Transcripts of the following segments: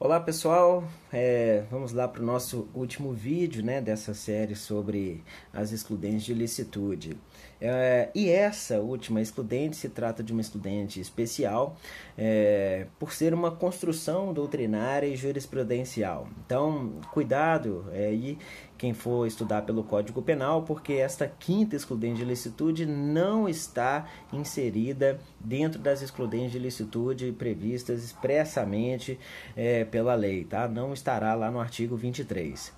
Olá pessoal, vamos lá para o nosso último vídeo, né, dessa série sobre as excludentes de ilicitude. E essa última excludente se trata de uma excludente especial por ser uma construção doutrinária e jurisprudencial. Então, cuidado aí quem for estudar pelo Código Penal, porque esta quinta excludente de ilicitude não está inserida dentro das excludentes de ilicitude previstas expressamente pela lei, tá? Não estará lá no artigo 23.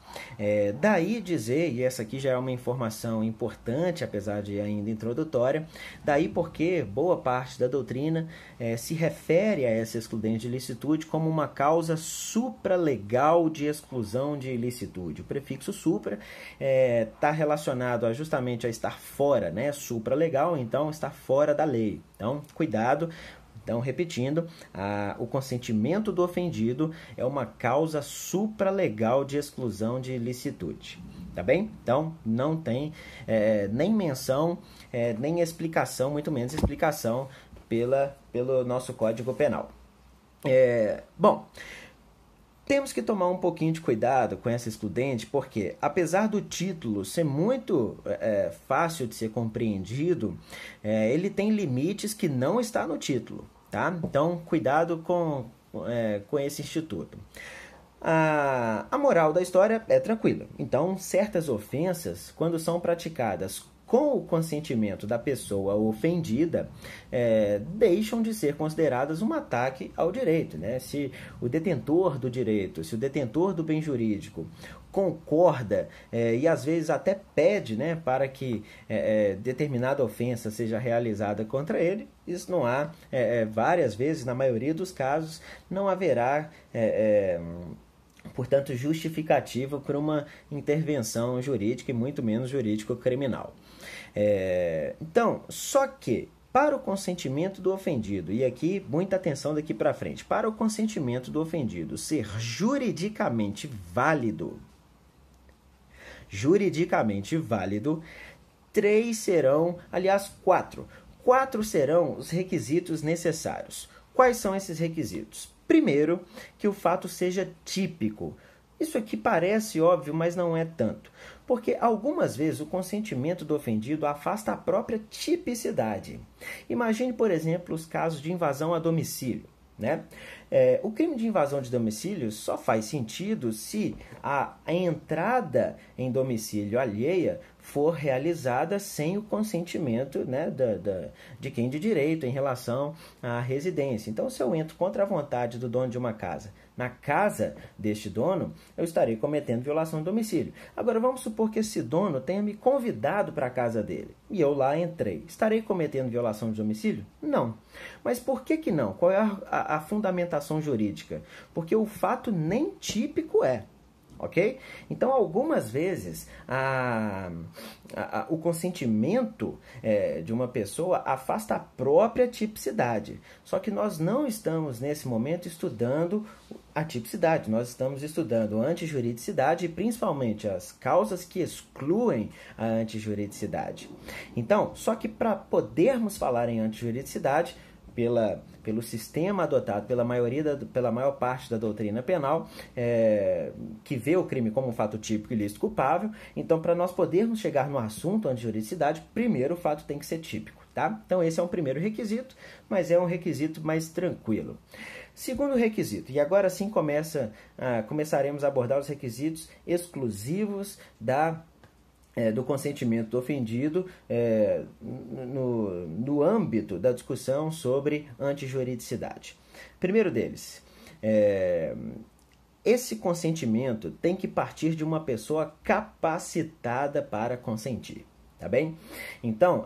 Daí dizer, e essa aqui já é uma informação importante, apesar de ainda introdutória, daí porque boa parte da doutrina se refere a essa excludente de ilicitude como uma causa supralegal de exclusão de ilicitude. O prefixo supra está relacionado justamente a estar fora, né? Supralegal, então estar fora da lei. Então, cuidado. Então, repetindo, o consentimento do ofendido é uma causa supralegal de exclusão de ilicitude. Tá bem? Então, não tem nem menção, nem explicação, muito menos explicação pelo nosso Código Penal. Bom, temos que tomar um pouquinho de cuidado com essa excludente, porque apesar do título ser muito fácil de ser compreendido, ele tem limites que não está no título, tá? Então, cuidado com esse instituto. A moral da história é tranquila. Então, certas ofensas, quando são praticadas com o consentimento da pessoa ofendida, deixam de ser consideradas um ataque ao direito, né? Se o detentor do direito, se o detentor do bem jurídico concorda e às vezes até pede, né, para que determinada ofensa seja realizada contra ele, isso não há, várias vezes, na maioria dos casos, não haverá portanto, justificativa por uma intervenção jurídica e muito menos jurídico-criminal. Então, só que para o consentimento do ofendido, e aqui muita atenção daqui para frente, para o consentimento do ofendido ser juridicamente válido, quatro serão os requisitos necessários. Quais são esses requisitos? Primeiro, que o fato seja típico. Isso aqui parece óbvio, mas não é tanto. Porque algumas vezes o consentimento do ofendido afasta a própria tipicidade. Imagine, por exemplo, os casos de invasão a domicílio, né? O crime de invasão de domicílio só faz sentido se a entrada em domicílio alheia for realizada sem o consentimento, né, de quem de direito em relação à residência. Então, se eu entro contra a vontade do dono de uma casa na casa deste dono, eu estarei cometendo violação de domicílio. Agora, vamos supor que esse dono tenha me convidado para a casa dele e eu lá entrei. Estarei cometendo violação de domicílio? Não. Mas por que não? Qual é a fundamentação jurídica? Porque o fato nem típico é. Ok? Então, algumas vezes, o consentimento de uma pessoa afasta a própria tipicidade. Só que nós não estamos, nesse momento, estudando a tipicidade. Nós estamos estudando a antijuridicidade e, principalmente, as causas que excluem a antijuridicidade. Então, só que para podermos falar em antijuridicidade, pelo sistema adotado pela maior parte da doutrina penal, que vê o crime como um fato típico, ilícito, culpável. Então, para nós podermos chegar no assunto antijuridicidade, primeiro o fato tem que ser típico, tá? Então, esse é um primeiro requisito, mas é um requisito mais tranquilo. Segundo requisito, e agora sim começaremos a abordar os requisitos exclusivos do consentimento do ofendido no âmbito da discussão sobre antijuridicidade. Primeiro deles, esse consentimento tem que partir de uma pessoa capacitada para consentir. Tá bem? Então,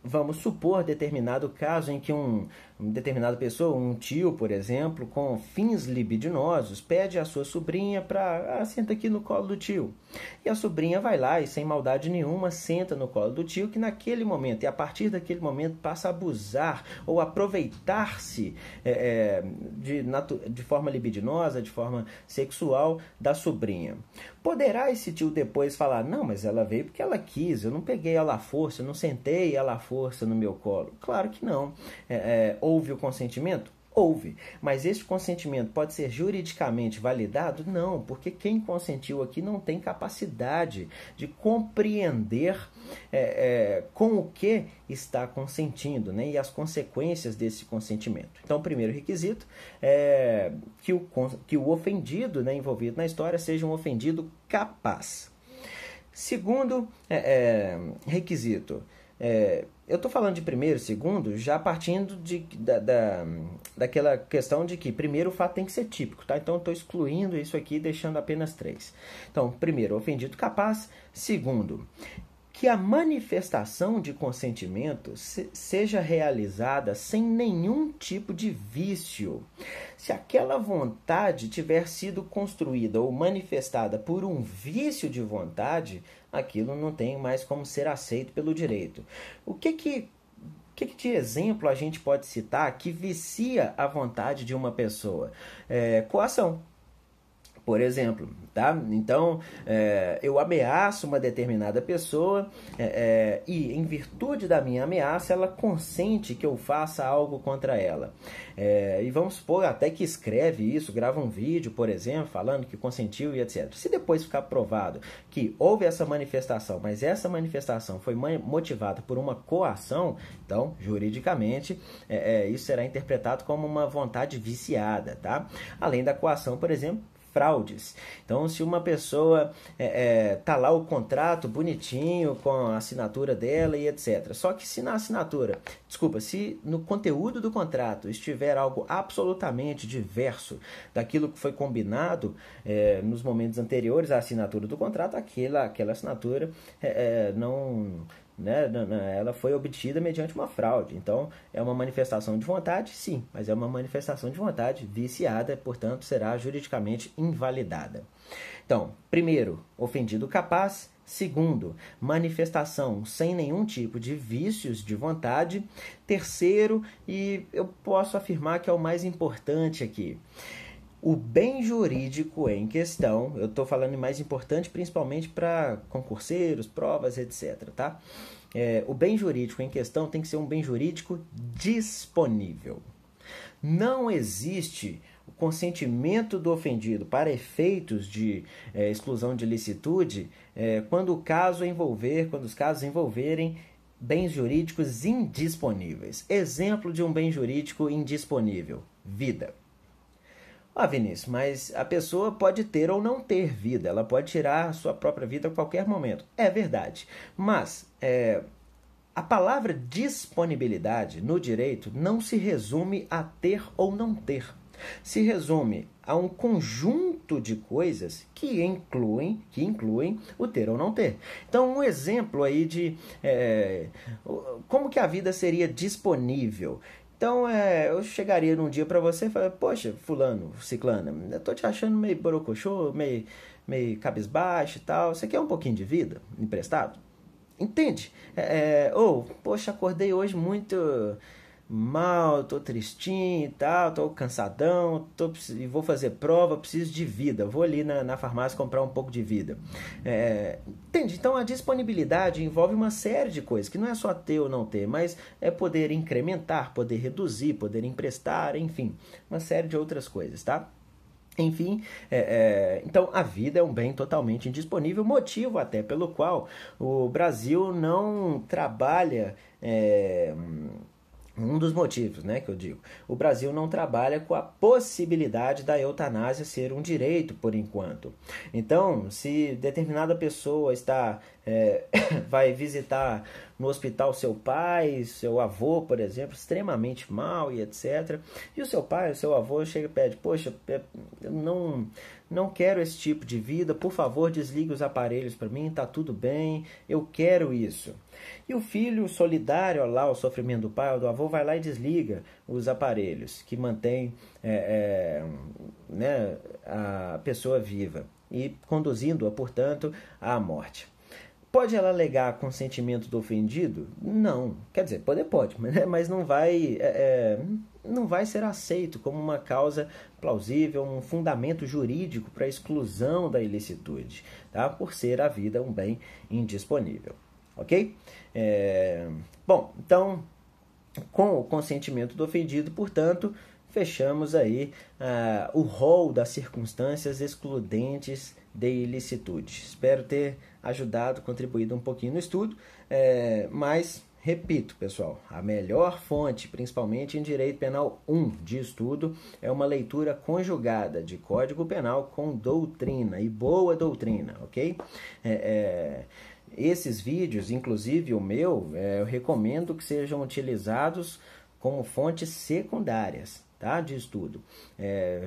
vamos supor determinado caso em que uma determinada pessoa, um tio, por exemplo, com fins libidinosos, pede à sua sobrinha para senta aqui no colo do tio. E a sobrinha vai lá e, sem maldade nenhuma, senta no colo do tio, que naquele momento, e a partir daquele momento, passa a abusar ou aproveitar-se de forma libidinosa, de forma sexual, da sobrinha. Poderá esse tio depois falar, não, mas ela veio porque ela quis, eu não peguei ela à força, eu não sentei ela à força no meu colo? Claro que não. Houve o consentimento? Houve, mas este consentimento pode ser juridicamente validado? Não, porque quem consentiu aqui não tem capacidade de compreender com o que está consentindo, né, e as consequências desse consentimento. Então, o primeiro requisito é que o ofendido, né, envolvido na história seja um ofendido capaz. Segundo requisito, eu estou falando de primeiro e segundo já partindo daquela questão de que primeiro o fato tem que ser típico, tá? Então eu estou excluindo isso aqui e deixando apenas 3. Então, primeiro, ofendido capaz. Segundo, que a manifestação de consentimento seja realizada sem nenhum tipo de vício. Se aquela vontade tiver sido construída ou manifestada por um vício de vontade, aquilo não tem mais como ser aceito pelo direito. O que de exemplo a gente pode citar que vicia a vontade de uma pessoa? Coação. Por exemplo, tá? Então, eu ameaço uma determinada pessoa e, em virtude da minha ameaça, ela consente que eu faça algo contra ela. E vamos supor até que escreve isso, grava um vídeo, por exemplo, falando que consentiu e etc. Se depois ficar provado que houve essa manifestação, mas essa manifestação foi motivada por uma coação, então, juridicamente, isso será interpretado como uma vontade viciada, tá? Além da coação, por exemplo, fraudes. Então, se uma pessoa tá lá o contrato bonitinho com a assinatura dela e etc. Só que se na assinatura, se no conteúdo do contrato estiver algo absolutamente diverso daquilo que foi combinado nos momentos anteriores à assinatura do contrato, aquela assinatura ela foi obtida mediante uma fraude. Então, é uma manifestação de vontade, sim, mas é uma manifestação de vontade viciada, portanto, será juridicamente invalidada. Então, primeiro, ofendido capaz. Segundo, manifestação sem nenhum tipo de vícios de vontade. Terceiro, e eu posso afirmar que é o mais importante aqui, o bem jurídico em questão, eu estou falando mais importante principalmente para concurseiros, provas, etc. Tá? O bem jurídico em questão tem que ser um bem jurídico disponível. Não existe o consentimento do ofendido para efeitos de exclusão de licitude quando os casos envolverem bens jurídicos indisponíveis. Exemplo de um bem jurídico indisponível: vida. Vinícius, mas a pessoa pode ter ou não ter vida, ela pode tirar a sua própria vida a qualquer momento. É verdade, mas a palavra disponibilidade no direito não se resume a ter ou não ter. Se resume a um conjunto de coisas que incluem o ter ou não ter. Então, um exemplo aí de como que a vida seria disponível. Então, eu chegaria num dia para você e falaria: poxa, fulano, ciclana, eu tô te achando meio borocochô, meio cabisbaixo e tal. Você quer um pouquinho de vida emprestado? Entende? Poxa, acordei hoje muito mal, tô tristinho e tal, tô cansadão, e vou fazer prova, preciso de vida, vou ali na farmácia comprar um pouco de vida. Entende? Então, a disponibilidade envolve uma série de coisas, que não é só ter ou não ter, mas é poder incrementar, poder reduzir, poder emprestar, enfim, uma série de outras coisas, tá? Enfim, então a vida é um bem totalmente indisponível, motivo até pelo qual o Brasil não trabalha... Um dos motivos, né, que eu digo, o Brasil não trabalha com a possibilidade da eutanásia ser um direito por enquanto. Então, se determinada pessoa vai visitar no hospital seu pai, seu avô, por exemplo, extremamente mal e etc. E o seu pai, o seu avô chega e pede: poxa, eu não quero esse tipo de vida, por favor, desligue os aparelhos para mim, tá tudo bem, eu quero isso. E o filho, solidário ao sofrimento do pai ou do avô, vai lá e desliga os aparelhos que mantêm a pessoa viva e conduzindo-a, portanto, à morte. Pode ela alegar consentimento do ofendido? Não. Quer dizer, pode, mas não vai ser aceito como uma causa plausível, um fundamento jurídico para a exclusão da ilicitude, tá? Por ser a vida um bem indisponível. Ok? Bom, então, com o consentimento do ofendido, portanto, fechamos aí o rol das circunstâncias excludentes de ilicitude. Espero ter ajudado, contribuído um pouquinho no estudo, mas repito, pessoal, a melhor fonte, principalmente em Direito Penal 1 de estudo, é uma leitura conjugada de Código Penal com doutrina, e boa doutrina, ok? Esses vídeos, inclusive o meu, eu recomendo que sejam utilizados como fontes secundárias, tá, de estudo.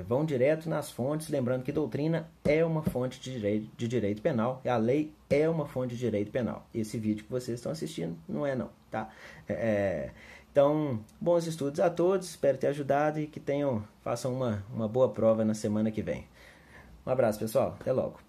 Vão direto nas fontes, lembrando que doutrina é uma fonte de direito penal, e a lei é uma fonte de direito penal. Esse vídeo que vocês estão assistindo não é não, tá? Então, bons estudos a todos, espero ter ajudado e que façam uma boa prova na semana que vem. Um abraço, pessoal, até logo.